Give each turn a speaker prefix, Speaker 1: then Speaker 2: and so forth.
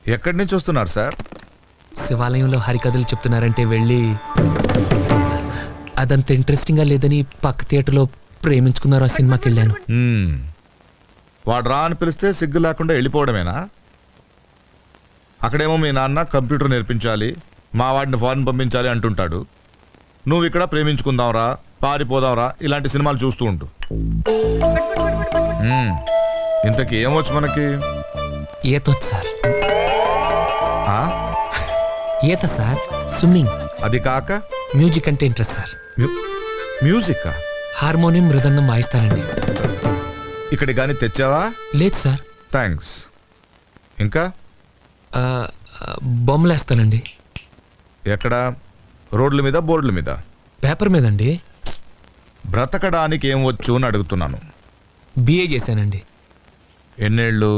Speaker 1: ఎక్కడి నుంచి వస్తున్నారు సార్?
Speaker 2: శివాలయంలో హరికథలు చెప్తున్నారంటే వెళ్ళి అదంత ఇంట్రెస్టింగ్గా లేదని పక్క థియేటర్లో ప్రేమించుకున్నారు ఆ సినిమాకి వెళ్ళాను.
Speaker 1: వాడు రా అని పిలిస్తే సిగ్గు లేకుండా వెళ్ళిపోవడమేనా? అక్కడేమో మీ నాన్న కంప్యూటర్ నేర్పించాలి, మా వాడిని ఫారెన్ పంపించాలి అంటుంటాడు. నువ్వు ఇక్కడ ప్రేమించుకుందాంరా, పారిపోదాంరా ఇలాంటి సినిమాలు చూస్తూ ఉంటు. ఇంతకీ ఏమొచ్చు మనకి?
Speaker 2: ఈతొచ్చు సార్. ఈత సార్, స్విమ్మింగ్.
Speaker 1: అది కాక
Speaker 2: మ్యూజిక్ అంటే ఇంట్రెస్ట్ సార్.
Speaker 1: మ్యూజిక్?
Speaker 2: హార్మోనియం, మృదంగం వాయిస్తానండి.
Speaker 1: ఇక్కడికి కానీ తెచ్చావా?
Speaker 2: లేదు సార్.
Speaker 1: థ్యాంక్స్. ఇంకా
Speaker 2: బొమ్మలేస్తానండి.
Speaker 1: ఎక్కడ? రోడ్ల మీద, బోర్డుల మీద?
Speaker 2: పేపర్ మీదండి.
Speaker 1: బ్రతకడానికి ఏం వచ్చు అని అడుగుతున్నాను.
Speaker 2: బిఏ చేశానండి.
Speaker 1: ఎన్నేళ్ళు?